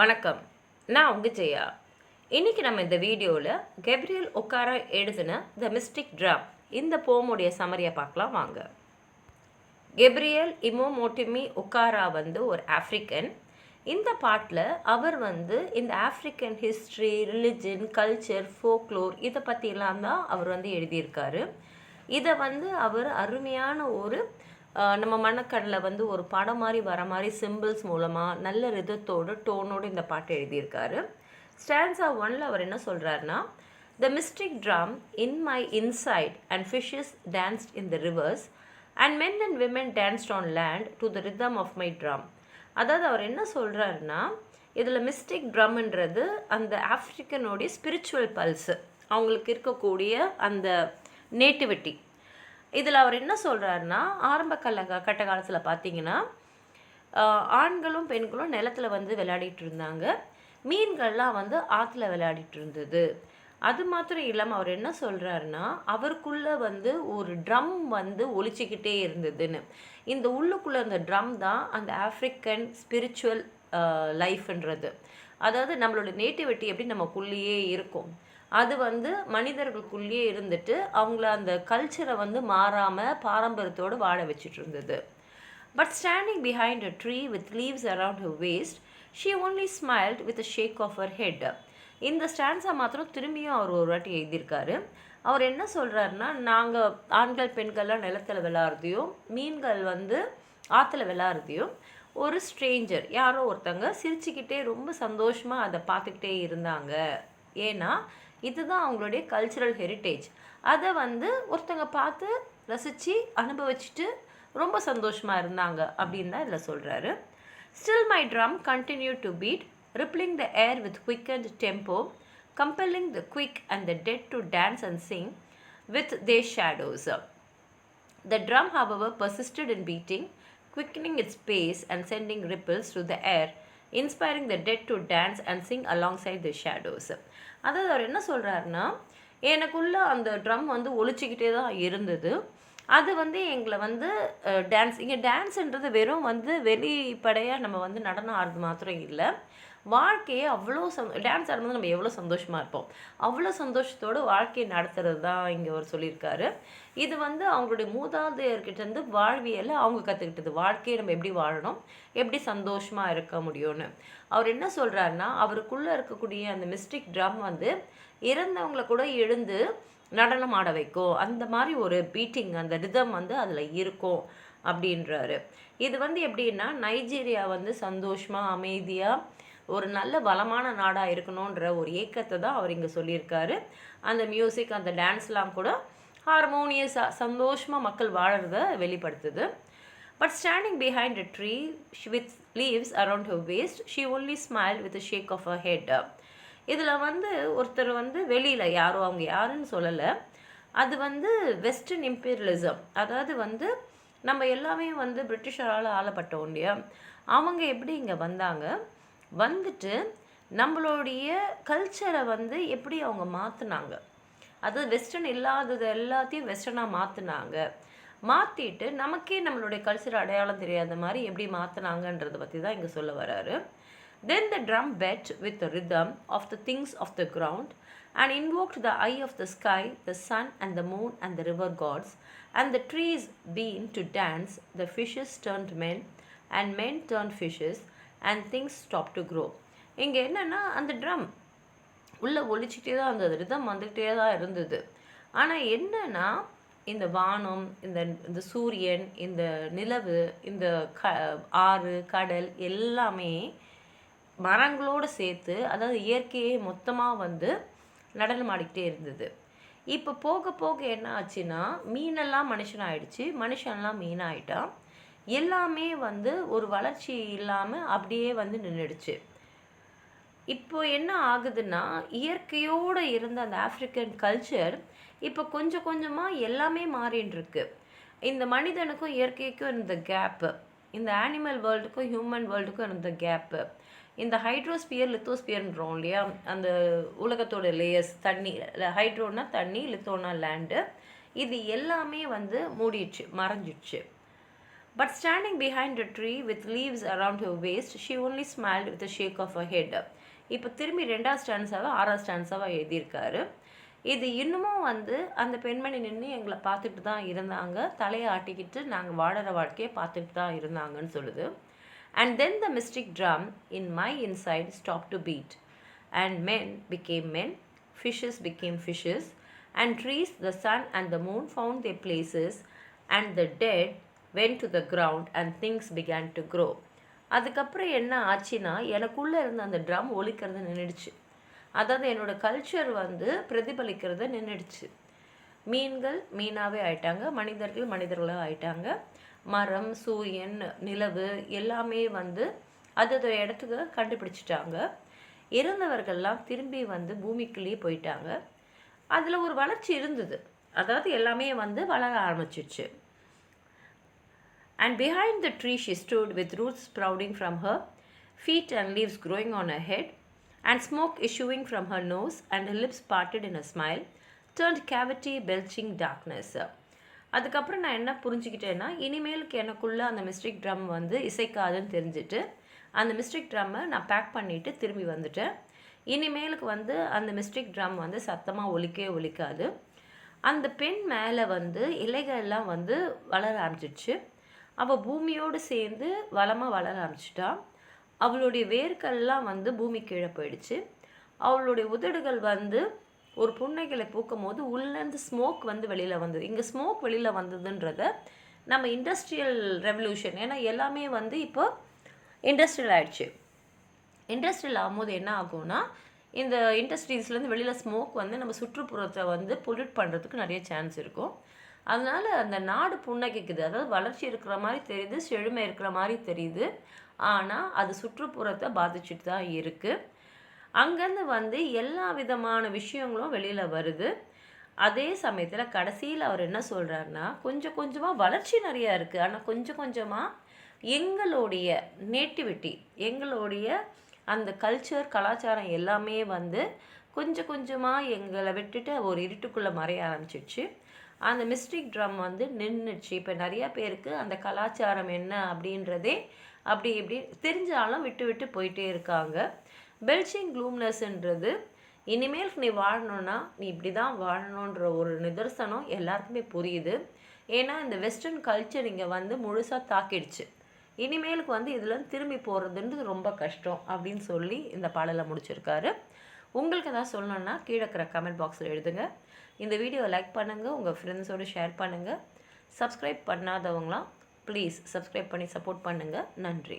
வணக்கம். நான் உங்க ஜெயா. இன்னைக்கு நம்ம இந்த வீடியோவில் கேப்ரியல் ஒக்காரா எழுதின த மிஸ்டிக் ட்ரம் இந்த போமுடைய சமரியை பார்க்கலாம் வாங்க. கேப்ரியல் இமோமோட்டிமி ஒக்காரா ஒரு ஆஃப்ரிக்கன். இந்த பாட்டில் அவர் இந்த African history, religion, culture, folklore இதை பற்றிலாம் தான் அவர் எழுதியிருக்காரு. இதை அவர் அருமையான ஒரு நம்ம மனக்கண்ணில் ஒரு படம் மாதிரி வர மாதிரி சிம்பிள்ஸ் மூலமாக நல்ல ரிதத்தோடு டோனோடு இந்த பாட்டு எழுதியிருக்காரு. ஸ்டான்ஸா 1ல் அவர் என்ன சொல்கிறாருன்னா, the mystic drum in my inside and fishes danced in the rivers and men and women danced on land to the rhythm of my drum. அதாவது அவர் என்ன சொல்கிறாருன்னா, இதில் மிஸ்டிக் ட்ரம்ன்றது அந்த ஆஃப்ரிக்கனுடைய ஸ்பிரிச்சுவல் பல்ஸு, அவங்களுக்கு இருக்கக்கூடிய அந்த நேட்டிவிட்டி. இதில் அவர் என்ன சொல்கிறாருன்னா, ஆரம்ப கட்ட காலத்தில் பார்த்தீங்கன்னா ஆண்களும் பெண்களும் நிலத்தில் விளையாடிட்டு இருந்தாங்க, மீன்கள்லாம் ஆற்றுல விளையாடிட்டு இருந்தது. அது மாத்திரம் இல்லாமல் அவர் என்ன சொல்கிறாருன்னா, அவருக்குள்ளே ஒரு ட்ரம் ஒலிச்சிக்கிட்டே இருந்ததுன்னு. இந்த உள்ளுக்குள்ளே இருந்த ட்ரம் தான் அந்த ஆஃப்ரிக்கன் ஸ்பிரிச்சுவல் லைஃப்ன்றது. அதாவது நம்மளோட நேட்டிவிட்டி எப்படி நமக்குள்ளேயே இருக்கும், அது மனிதர்களுக்குள்ளேயே இருந்துட்டு அவங்கள அந்த கல்ச்சரை மாறாமல் பாரம்பரியத்தோடு வாழ வச்சுட்டு இருந்தது. But standing behind a tree with leaves around her waist she only smiled with a shake of her head. இந்த ஸ்டான்ஸை மாத்திரம் திரும்பியும் அவர் ஒரு வாட்டி எழுதியிருக்காரு. அவர் என்ன சொல்கிறாருன்னா, நாங்கள் ஆண்கள் பெண்கள்லாம் நிலத்தில் விளையாடுறதையும் மீன்கள் ஆற்றுல விளையாடுறதையும் ஒரு ஸ்ட்ரேஞ்சர் யாரோ ஒருத்தங்க சிரிச்சுக்கிட்டே ரொம்ப சந்தோஷமாக அதை பார்த்துக்கிட்டே இருந்தாங்க. ஏன்னா இதுதான் அவங்களுடைய கல்ச்சுரல் ஹெரிட்டேஜ். அதை ஒருத்தங்க பார்த்து ரசித்து அனுபவிச்சுட்டு ரொம்ப சந்தோஷமாக இருந்தாங்க அப்படின்னு தான் இதில் சொல்கிறாரு. Still my drum continue to beat, rippling the air with quickened tempo, compelling the quick and the dead to dance and sing with their shadows. The drum, however, persisted in beating, quickening its pace and sending ripples through the air, inspiring the dead to dance and sing alongside the shadows. அதாவது அவர் என்ன சொல்கிறாருன்னா, எனக்குள்ளே அந்த drum ஒலிச்சிக்கிட்டே தான் இருந்தது. அது எங்களை டான்ஸ், இங்கே டான்ஸுன்றது வெறும் வெளிப்படையாக நம்ம நடனம் ஆடுறது மாத்திரம் இல்லை, வாழ்க்கையை அவ்வளோ டான்ஸ் ஆடும்போது நம்ம எவ்வளோ சந்தோஷமாக இருப்போம், அவ்வளோ சந்தோஷத்தோடு வாழ்க்கையை நடத்துறது தான் இங்கே அவர் சொல்லியிருக்காரு. இது அவங்களுடைய மூதாதையர்கிட்டேருந்து வாழ்வியலை அவங்க கற்றுக்கிட்டது, வாழ்க்கையை நம்ம எப்படி வாழணும், எப்படி சந்தோஷமாக இருக்க முடியும்னு. அவர் என்ன சொல்கிறாருன்னா, அவருக்குள்ளே இருக்கக்கூடிய அந்த மிஸ்டிக் ட்ரம் இறந்தவங்களை கூட எழுந்து நடனம் ஆட வைக்கும், அந்த மாதிரி ஒரு பீட்டிங், அந்த ரிதம் அதில் இருக்கும் அப்படின்றாரு. இது எப்படின்னா, நைஜீரியா சந்தோஷமாக அமைதியாக ஒரு நல்ல வளமான நாடாக இருக்கணுன்ற ஒரு ஏக்கத்தை தான் அவர் இங்கே சொல்லியிருக்காரு. அந்த மியூசிக், அந்த டான்ஸ்லாம் கூட ஹார்மோனியஸாக சந்தோஷமாக மக்கள் வாழறத வெளிப்படுத்துது. But standing behind a tree with leaves around her waist she only smile with a shake of a head. இதில் ஒருத்தர் வெளியில் யாரோ, அவங்க யாருன்னு சொல்லலை, அது வெஸ்டர்ன் இம்பீரியலிசம். அதாவது நம்ம எல்லாமே பிரிட்டிஷரால் ஆளப்பட்டோம் இல்லையா, அவங்க எப்படி இங்கே வந்தாங்க, வந்துட்டு நம்மளுடைய கல்ச்சரை எப்படி அவங்க மாற்றினாங்க, அதாவது வெஸ்டர்ன் இல்லாதது எல்லாத்தையும் வெஸ்டர்னாக மாற்றினாங்க, மாற்றிட்டு நமக்கே நம்மளுடைய கல்ச்சர் அடையாளம் தெரியாத மாதிரி எப்படி மாற்றினாங்கன்றதை பற்றி தான் இங்கே சொல்ல வராரு. Then the drum beat with the rhythm of the things of the ground and invoked the eye of the sky, the sun and the moon and the river gods, and the trees began to dance, the fishes turned men and men turned fishes, and things stopped to grow. இங்கே என்னென்னா, அந்த drum உள்ளே ஒழிச்சிக்கிட்டே தான் அந்த rhythm வந்துக்கிட்டே தான் இருந்தது. ஆனால் என்னென்னா, இந்த வானம், இந்த சூரியன், இந்த நிலவு, இந்த ஆறு, கடல் எல்லாமே மரங்களோடு சேர்த்து, அதாவது இயற்கையே மொத்தமாக நடனம் ஆடிக்கிட்டே இருந்தது. இப்போ போக போக என்ன ஆச்சுன்னா, மீனெல்லாம் மனுஷனாகிடுச்சு, மனுஷன்லாம் மீனாகிட்டான், எல்லாமே ஒரு வளர்ச்சி இல்லாமல் அப்படியே நின்றுடுச்சு. இப்போ என்ன ஆகுதுன்னா, இயற்கையோடு இருந்த அந்த ஆஃப்ரிக்கன் கல்ச்சர் இப்போ கொஞ்சம் கொஞ்சமாக எல்லாமே மாறின்னு இருக்கு. இந்த மனிதனுக்கும் இயற்கைக்கும் இருந்த கேப்பு, இந்த ஆனிமல் வேர்ல்டுக்கும் ஹியூமன் வேர்ல்டுக்கும் இருந்த கேப்பு, இந்த ஹைட்ரோஸ்பியர் லித்தோஸ்பியர்ன்றோம் இல்லையா, அந்த உலகத்தோட லேயர்ஸ், தண்ணி, ஹைட்ரோனா தண்ணி, லித்தோனா லேண்டு, இது எல்லாமே மூடிடுச்சு, மறைஞ்சிடுச்சு. But standing behind a tree with leaves around her waist, she only smiled with a shake of her head. இப்போ திரும்பி 2வது ஸ்டான்ஸாவை 6வது ஸ்டான்ஸாவை எழுதியிருக்காரு. இது இன்னமும் வந்து அந்த பெண்மணி நின்று எங்களை பார்த்துட்டு தான் இருந்தாங்க, தலையை ஆட்டிக்கிட்டு நாங்கள் வாழற வாழ்க்கையை பார்த்துட்டு தான் இருந்தாங்கன்னு சொல்லுது. And then the mystic drum in my inside stopped to beat, and men became men, fishes became fishes, and trees, the sun and the moon found their places, and the dead went to the ground and things began to grow. அதுக்கப்புறம் என்ன ஆச்சுன்னா, எனக்குள்ளே இருந்த அந்த drum ஒலிக்கிறது நின்றுடுச்சு. அதாவது என்னோடய culture வந்து பிரதிபலிக்கிறத நின்றுடுச்சு. மீன்கள் மீனாகவே ஆயிட்டாங்க, மனிதர்கள் மனிதர்களாக ஆயிட்டாங்க. மரம், சூரியன், நிலவு எல்லாமே வந்து அதோட இடத்துக்கு கண்டுபிடிச்சிட்டாங்க. இறந்தவர்கள்லாம் திரும்பி வந்து பூமிக்குள்ளேயே போயிட்டாங்க. அதில் ஒரு வளர்ச்சி இருந்தது, அதாவது எல்லாமே வந்து வளர ஆரம்பிச்சிச்சு. And behind the tree she stood with roots sprouting from her feet and leaves growing on her head and smoke issuing from her nose, and her lips parted in a smile turned cavity belching darkness. அதுக்கப்புறம் நான் என்ன புரிஞ்சுக்கிட்டேன்னா, இனிமேலுக்கு எனக்குள்ளே அந்த mystic drum வந்து இசைக்காதுன்னு தெரிஞ்சுட்டு அந்த mystic ட்ரம்மை நான் back பண்ணிவிட்டு திரும்பி வந்துட்டேன். இனிமேலுக்கு வந்து அந்த மிஸ்டிக் ட்ரம் வந்து சத்தமாக ஒலிக்காது. அந்த பெண் மேலே வந்து இலைகள்லாம் வந்து வளர ஆரம்பிச்சிடுச்சு. அவள் பூமியோடு சேர்ந்து வளமாக வளர ஆரம்பிச்சிட்டா. அவளுடைய வேர்கள்லாம் வந்து பூமி கீழே போயிடுச்சு. அவளுடைய உதடுகள் வந்து ஒரு புன்னைகளை பூக்கும் போது உள்ளேருந்து ஸ்மோக் வந்து வெளியில் வந்தது. இங்கே ஸ்மோக் வெளியில் வந்ததுன்றத நம்ம இண்டஸ்ட்ரியல் ரெவல்யூஷன், ஏன்னா எல்லாமே வந்து இப்போ இண்டஸ்ட்ரியல் ஆகிடுச்சு. இண்டஸ்ட்ரியல் ஆகும்போது என்ன ஆகும்னா, இந்த இண்டஸ்ட்ரீஸ்லேருந்து வெளியில் ஸ்மோக் வந்து நம்ம சுற்றுப்புறத்தை வந்து பொல்யூட் பண்ணுறதுக்கு நிறைய சான்ஸ் இருக்கும். அதனால் அந்த நாடு புன்னகைக்குது, அதாவது வளர்ச்சி இருக்கிற மாதிரி தெரியுது, செழுமை இருக்கிற மாதிரி தெரியுது, ஆனால் அது சுற்றுப்புறத்தை பாதிச்சுட்டு தான் இருக்குது. அங்கேருந்து வந்து எல்லா விதமான விஷயங்களும் வெளியில் வருது. அதே சமயத்தில் கடைசியில் அவர் என்ன சொல்கிறாருன்னா, கொஞ்சம் கொஞ்சமாக வளர்ச்சி நிறையா இருக்குது, ஆனால் கொஞ்சம் கொஞ்சமாக எங்களுடைய நேட்டிவிட்டி, எங்களுடைய அந்த கல்ச்சர் கலாச்சாரம் எல்லாமே வந்து கொஞ்சம் கொஞ்சமாக எங்களை விட்டுட்டு ஒரு இருட்டுக்குள்ளே மறைய ஆரம்பிச்சிடுச்சு. அந்த மிஸ்டிக் ட்ரம் வந்து நின்றுச்சு. இப்போ நிறையா பேருக்கு அந்த கலாச்சாரம் என்ன அப்படின்றதே அப்படி இப்படி தெரிஞ்சாலும் விட்டு விட்டு போயிட்டே இருக்காங்க. பெல்ச்சிங் க்ளூம்னஸ்ன்றது இனிமேல் நீ வாழணுன்னா நீ இப்படி தான் வாழணுன்ற ஒரு நிதர்சனம் எல்லாருக்குமே புரியுது. ஏன்னா இந்த வெஸ்டர்ன் கல்ச்சர் இங்கே வந்து முழுசாக தாக்கிடுச்சு. இனிமேலுக்கு வந்து இதில் திரும்பி போகிறதுன்றது ரொம்ப கஷ்டம் அப்படின்னு சொல்லி இந்த பாடலை முடிச்சிருக்காரு. உங்களுக்கு எதாவது சொல்லணுன்னா கீழே இருக்கிற கமெண்ட் பாக்ஸில் எழுதுங்க. இந்த வீடியோவை லைக் பண்ணுங்கள், உங்கள் ஃப்ரெண்ட்ஸோடு ஷேர் பண்ணுங்கள். சப்ஸ்கிரைப் பண்ணாதவங்களாம் ப்ளீஸ் சப்ஸ்கிரைப் பண்ணி சப்போர்ட் பண்ணுங்கள். நன்றி.